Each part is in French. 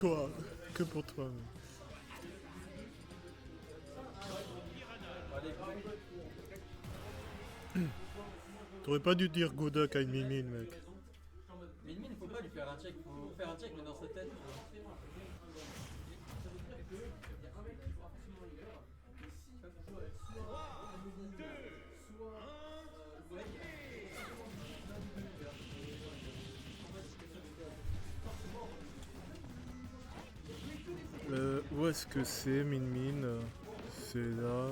Toi, que pour toi. Mais. T'aurais pas dû dire Godak à une mimine, mec. Mais il faut pas lui faire un check, faut faire un check mais dans sa tête. Où est-ce que c'est, Min Min? C'est là.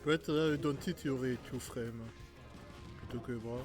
Peut-être là, Dante, tu aurais tout frame plutôt que bras.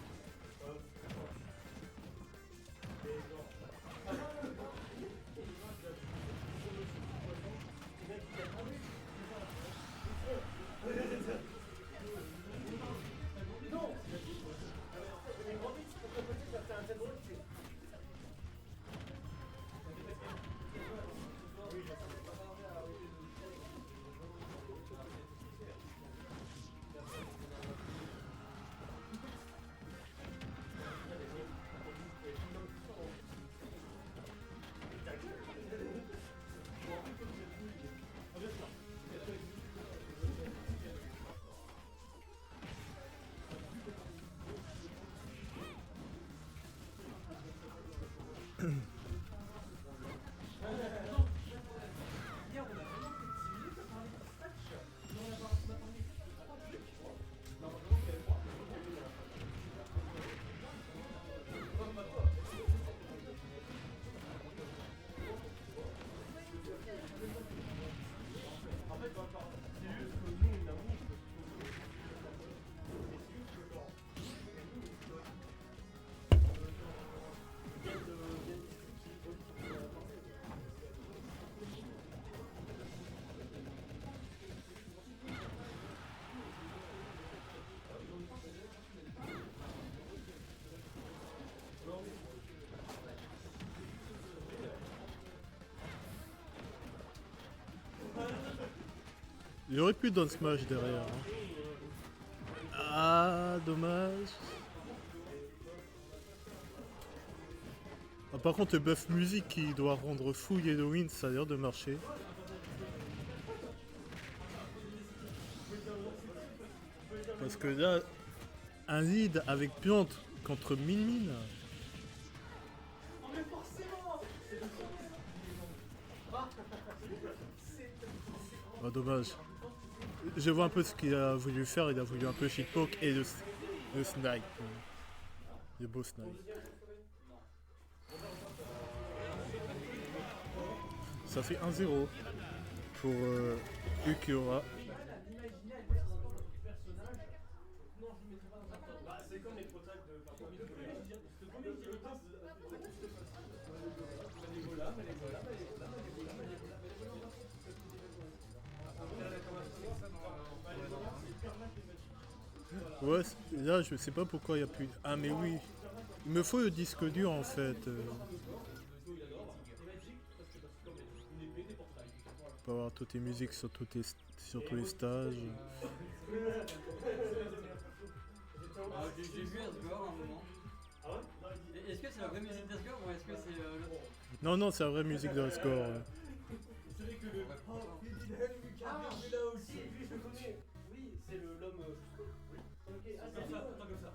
Il aurait pu dans Smash derrière. Hein. Ah, dommage. Ah, par contre, le buff musique qui doit rendre fou Yellowin, ça a l'air de marcher. Parce que là, un lead avec Piante contre Min Min. Ah, dommage. Je vois un peu ce qu'il a voulu faire, il a voulu un peu shitpoke et le snipe. Le beau snipe. Ça fait 1-0 pour Ukiura. Ouais, là je sais pas pourquoi il n'y a plus. Ah mais oui, il me faut le disque dur en fait. Pour avoir toutes les musiques sur tous les stages. J'ai vu Asgore à un moment. Est-ce que c'est la vraie musique d'Asgore ou est-ce que c'est Non, non, c'est la vraie musique de score. Ah, là aussi, lui je le connais. Oui, c'est l'homme. Ok, ah, c'est ça, attends comme ça.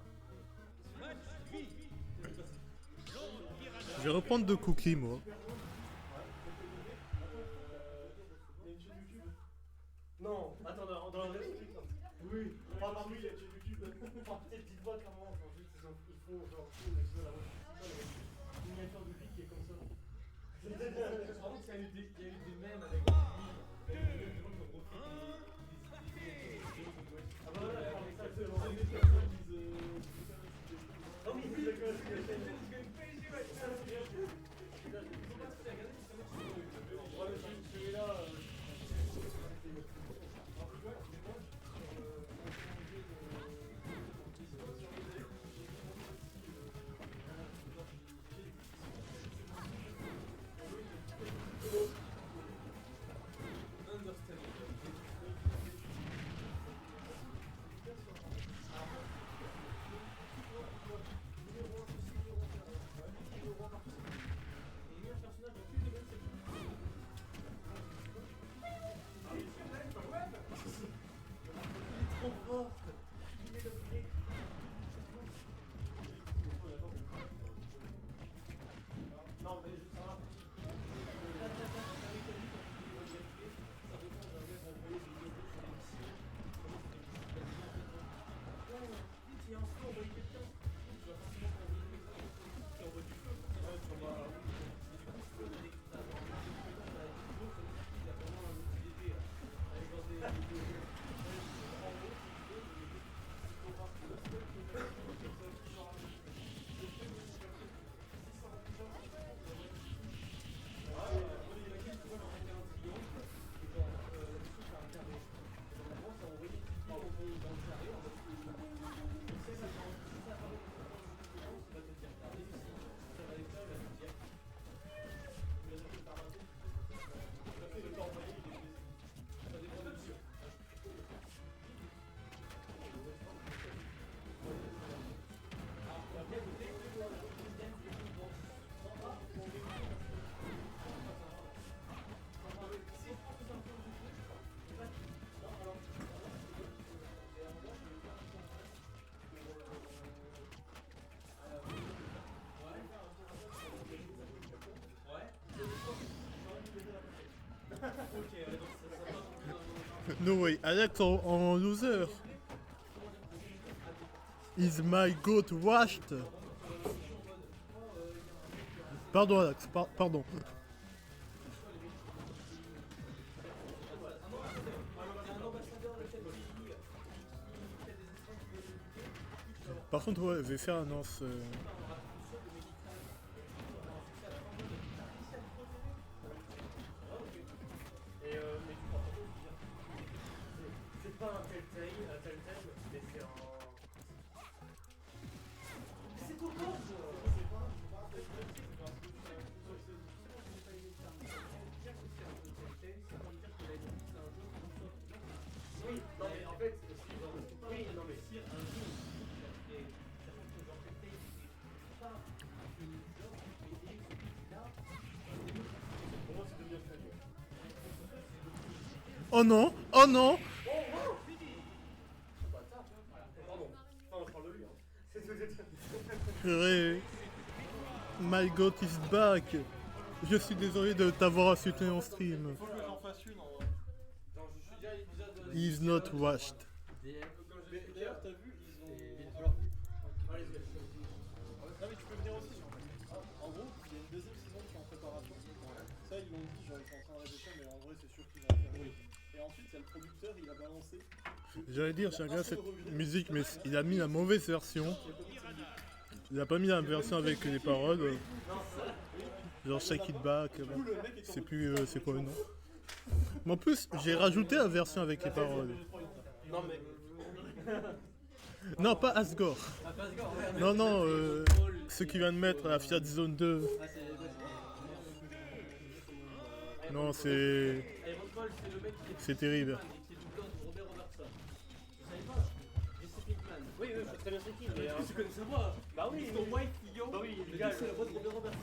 Je vais reprendre deux cookies moi. Non, attends, dans la vraie musique. Oui, oui, il y a du YouTube. Enfin, peut-être dites-moi comment, ensuite, ils font genre tout le épisode avant. Une miniature de vie qui est comme ça. Je crois qu'il y a eu des mèmes avec des gens qui ont refait des ah bah voilà, ça c'est vraiment des personnes qui disent... Ah oui, d'accord, c'est la chaîne. Celui-là... No way, Alex en loser. Is my goat washed? Pardon Alex, pardon. Par contre, ouais, je vais faire annonce. C'est pas un Telltale, mais c'est un... C'est tout court. C'est pas un Telltale. Oui, non mais en fait, oui, non mais si un jour, sachant que genre Telltale c'est pas une genre mais là, pour moi c'est devenu un. Oh non, oh non. Purée. My God is back. Je suis désolé de t'avoir insulté en stream. Faut que j'en fasse une en vrai. He is not washed. D'ailleurs, t'as vu, ils ont. Alors. Non, mais tu peux venir aussi. En gros, il y a une deuxième saison qui est en préparation. Ça, ils l'ont dit, genre, ils sont en train de répéter, mais en vrai, c'est sûr qu'ils vont le faire. Oui. Et ensuite, il y a le producteur, il a balancé. J'allais dire, j'ai regardé cette musique, mais il a mis la mauvaise version. Il a pas mis la version avec les paroles. Genre Shake It Back. C'est plus. C'est quoi le nom? Mais en plus, j'ai rajouté la version avec les paroles. Non mais... Non, pas Asgore. Non, non, ceux qui viennent de mettre la Fiat Zone 2. Non, c'est. C'est terrible. Oui, je sais très bien c'est qui, mais... Tu connais sa voix? Bah oui, ton White Fillon. Bah oui, il c'est la voix de Robert Robertson.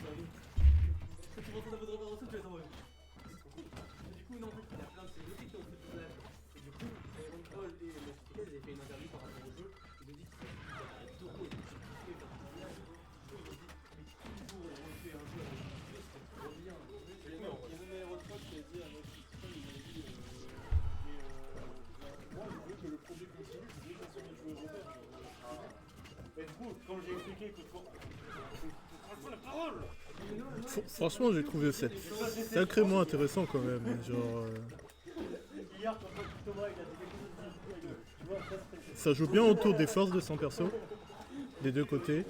Quand tu entends la voix de Robert Robertson, tu vas t'envoyer. Du coup, non, il y a plein de célébrités qui ont fait tout l'âge. Et du coup, Aaron Paul et Messi, ils avaient fait une interview par rapport au jeu. Ils nous disent que c'est trop cool, c'est kiffé quand tu viens. Du coup, ils nous disent, mais toujours on refait un jeu avec le jeu, c'était trop bien. Il y a même Aerotrol qui a dit à notre système, il a dit moi je veux que le produit écoute, la parole. Franchement, j'ai trouvé ça sacrément intéressant quand même. Genre, Hier, quand Thomas il a dit quelque chose de tu vois, après, ça joue bien autour des forces de son perso, des deux côtés. Ouais,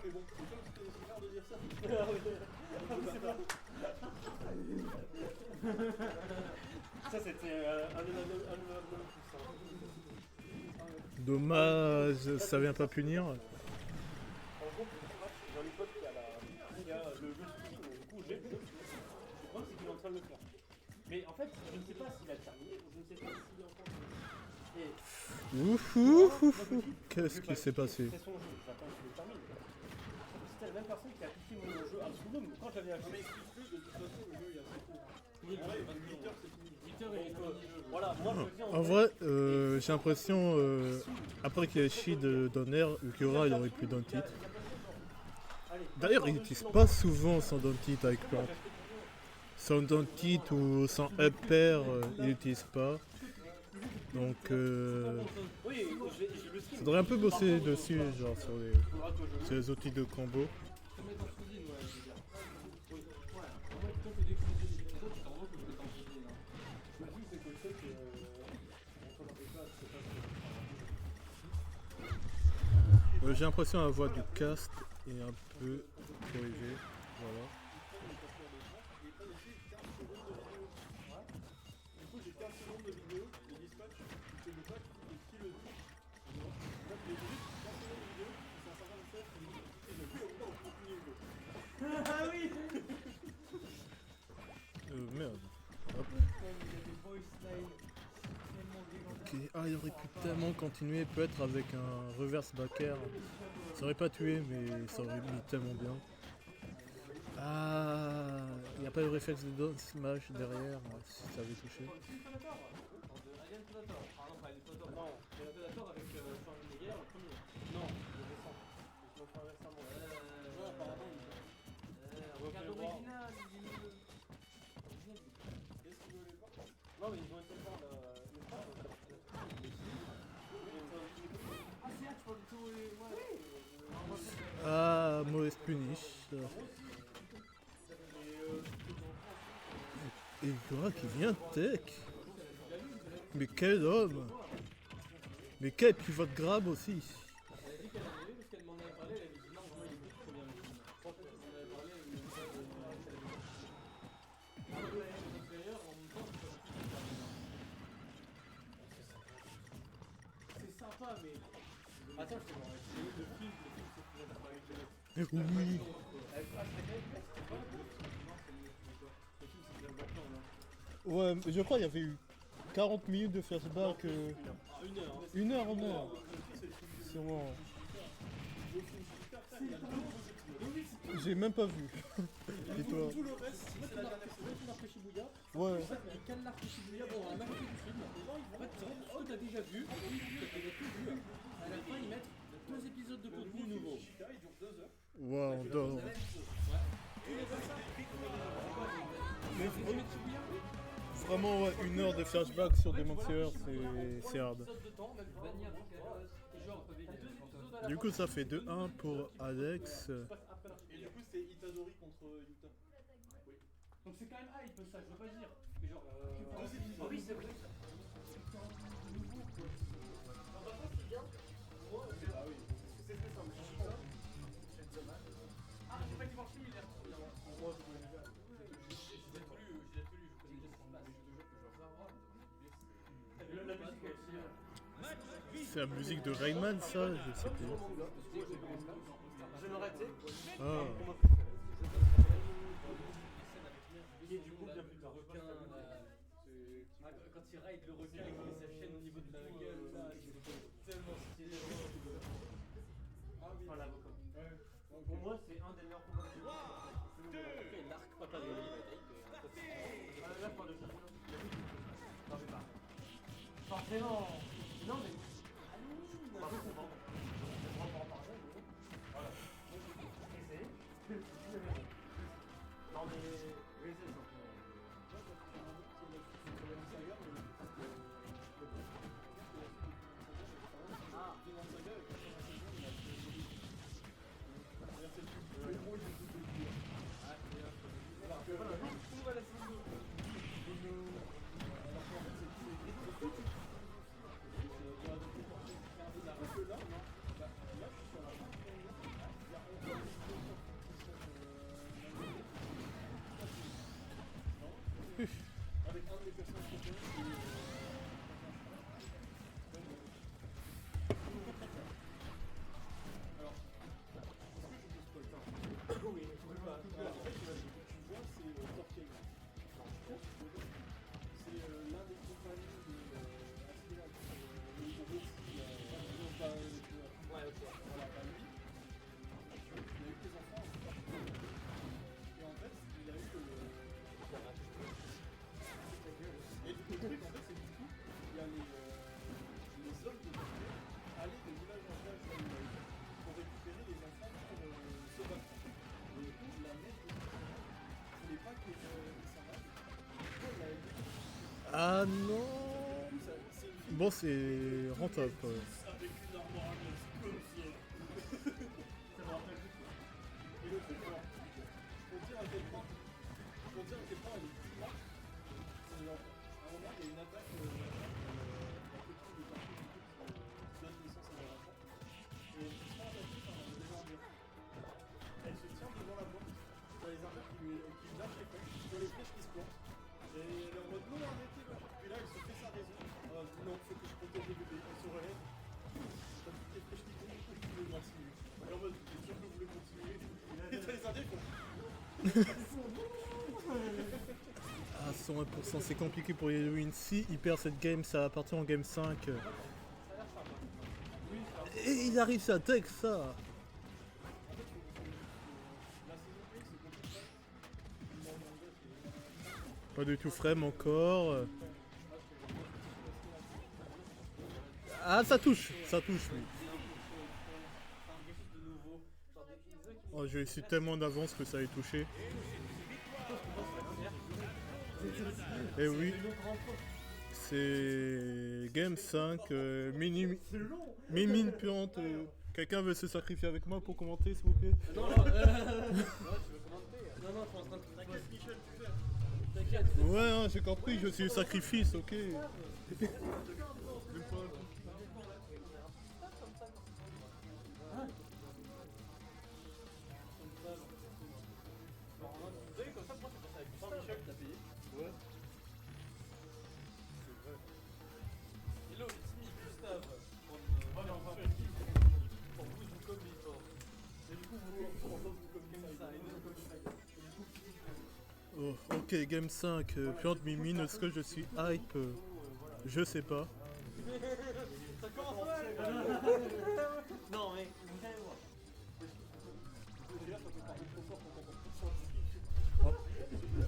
mais bon, c'est comme si c'était rare de dire ça. ça c'était un de nos Dommage, ça vient pas punir. En gros, j'ai un pote qui a le jeu stream, du coup j'ai le jeu. Le problème c'est qu'il est en train de le faire. Mais en fait, je ne sais pas s'il a terminé, je ne sais pas s'il est encore. Et Ouf, ouf, ouf, ouf. Qu'est-ce qui s'est passé? c'est son jeu, j'attends qu'il le termine. C'était la même personne qui a piqué mon jeu à Absolum quand je l'avais Non, acheté. mais explique-le, de toute façon, le jeu il est assez court. Ouais, 8 heures c'est fini. 8 heures et voilà, moi je le dis En vrai, j'ai l'impression, après qu'il y ait Shid Donner, Ukura, il aurait plus d'un titre. D'ailleurs, il n'utilise pas souvent son d'un titre avec Plante. Son d'un titre ou son upper, il n'utilise pas. Donc, oui, je le stream. faudrait un peu bosser dessus, genre sur les outils de combo. J'ai l'impression d'avoir du cast et un peu corrigé. Voilà. Il est pas laissé 15 secondes de vidéo. Du coup, j'ai 15 secondes de vidéo, le dispatch, c'est le pack, et qui le dit. En fait, les juste 15 secondes de vidéo, c'est un certain message qui dit et le plus on continue le jeu. Ah oui. Merde. Hop. Ok. Ah, il aurait pu tellement continuer, peut-être avec un reverse backer. Ça aurait pas tué, mais ça aurait mis tellement bien. Ah, il n'y a pas de réflexe de down smash derrière, si ça avait touché. Non, mais ils ont été voir le Ah, mauvaise punish. Et Ukura qui vient tech. Mais quel homme. Mais quel pivot grab aussi. Attends, c'est bon, le film, Oui. Ouais, mais je crois qu'il y avait eu 40 minutes de flashback. 1 heure en heure. Sûrement. J'ai même pas vu. Et toi? Tout le reste, c'est la dernière semaine. Ouais. En fait, les canards Shibuya, bon, on a fait du film. En fait, c'est vraiment ce que t'as déjà vu, t'as tout vu. À la fin, ils mettent 2 épisodes de contenu nouveau. Il dure 2 heures. Ouais, on dort. Mais vous remettez Shibuya? Vraiment, ouais, 1 heure de flashback sur Demon Slayer, c'est hard. Du coup, ça fait 2-1 pour Alex. Et du coup, c'est Itadori contre Yuta. Oui. Donc c'est quand même hype ça, je veux pas dire. Mais genre, oui, c'est vrai. Ah oui. C'est très simple. Ah, j'ai pas été voir le film, il est trop bien. Moi, je connais déjà. J'ai tout lu, je connais déjà ce qui se passe. La musique, elle C'est la musique de Rayman, ça? Je sais plus. je me ratais. Ah. Et du coup, bien plus tard. Quand il ride le requin et qu'il met sa chaîne au niveau de la gueule, là, c'est tellement stylé. Enfin, l'avocat. Pour moi, c'est un des meilleurs combats que j'ai vu. Il l'arc pas de là, je parle de ça. Non, mais pas. Forcément. Non, mais. Par contre, c'est bon. On va en parler, mais. Voilà. Non, mais. Oui, c'est ça. Ah non. Bon, c'est rentable quand même. avec une armoire à glace comme ça. Ça me rappelle tout. Et le truc, alors, pour dire à quel point, elle est smart, c'est genre, à un moment, il y a une attaque, la petite de partout du coup qui donne naissance à leur enfant. Et elle se sent attaquée par des armures. Elle se tient devant la porte, t'as les armures qui lui lâchent les flèches, t'as les flèches qui se plantent. Et elle est en mode non, arrêtez, machin. Puis là, elle se fait sa raison. Non, faut que je protège le bébé. Elle se relève. T'as toutes les flèches qui tombent, il faut le continuer. Et en mode, t'es sûr que vous voulez continuer? Et t'as les Indiens qui font. Ah, 101%, c'est compliqué pour Halloween. Si il perd cette game, ça va partir en game 5. Et il arrive à tech ça. Pas du tout frame encore. Ah, ça touche, oui. Oh, j'ai su tellement d'avance que ça allait toucher. Et oui, c'est Game 5, mini puante. Quelqu'un veut se sacrifier avec moi pour commenter, s'il vous plaît? Non, tu veux commenter? Non, je suis en train de te T'inquiète, Michel, tu fais. T'inquiète. Ouais, hein, j'ai compris, je suis le sacrifice, ok. Vous savez, comme ça, moi, c'est pour ça avec Michel, t'as payé. Ouais. C'est vrai. Hello, it's me, Gustave. Ah, mais enfin, Pour vous, je comme les forts. et du coup, vous comme ça. Oh, ok, Game 5, puante mimine, est-ce que je suis hype? Je sais pas. Ça commence mal. Non, mais vous allez voir. Déjà, ça peut parler trop fort pour qu'on comprenne ça.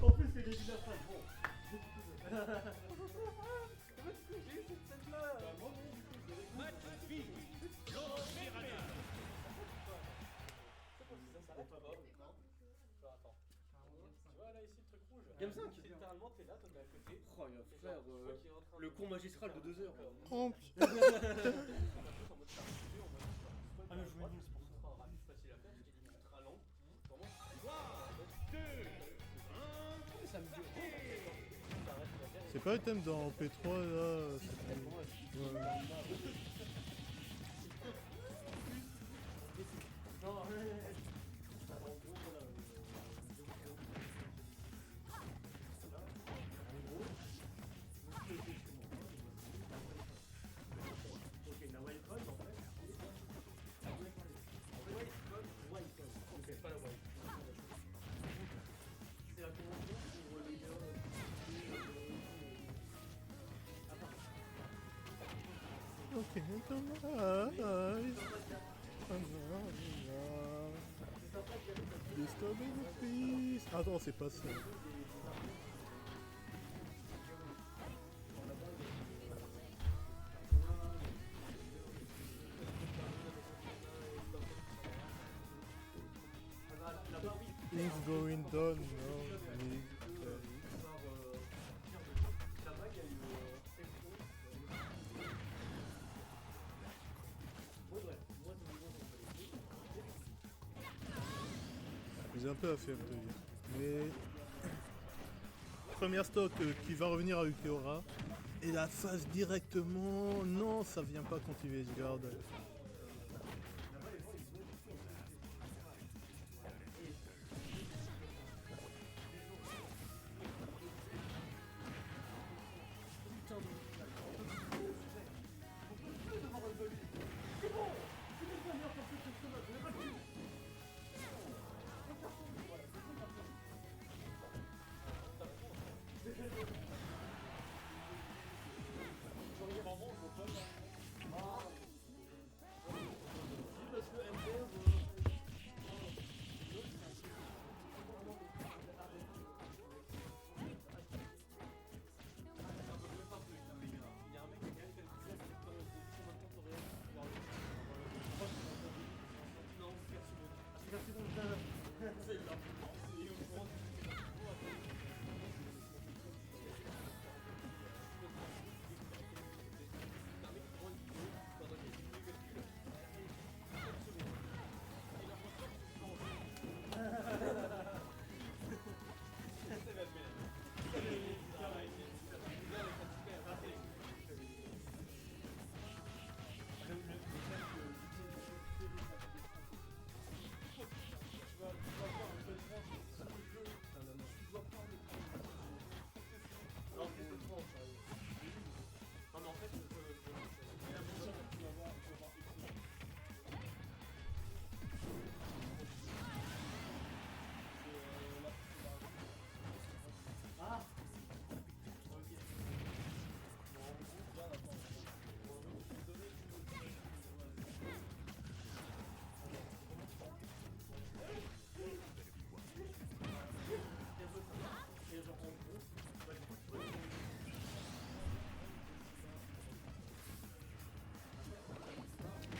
En plus, c'est les vilains phrases. Bon. J'ai eu cette scène-là. Moi, non, du coup, je l'ai réglé. C'est bon, si ça s'arrête ou pas? Non. Genre, attends. Tu vois là ici le truc rouge? Game 5, c'est littéralement t'es là, toi t'es à côté. Oh, il va faire le con magistral de 2 heures. Oh, Ah mais je voulais dire, c'est pour ça. Rapide, facile à faire, je t'ai dit ultra lent. Pour moi, ça me dit. c'est pas le thème dans P3 là. Ouais. Non, c'est pas la white. C'est la convention pour les gars. Ok, Disturbing the peace. Attends, c'est pas ça. Things going down now. J'ai un peu la flemme de dire. Mais. Première stock qui va revenir à Ukeora. Et la phase directement. Non, ça vient pas continuer, je garde.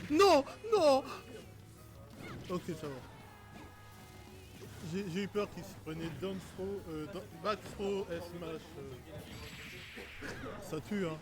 Non, non. Ok, ça va. J'ai eu peur qu'il se prenait down throw, back throw, S smash. Ça tue, hein.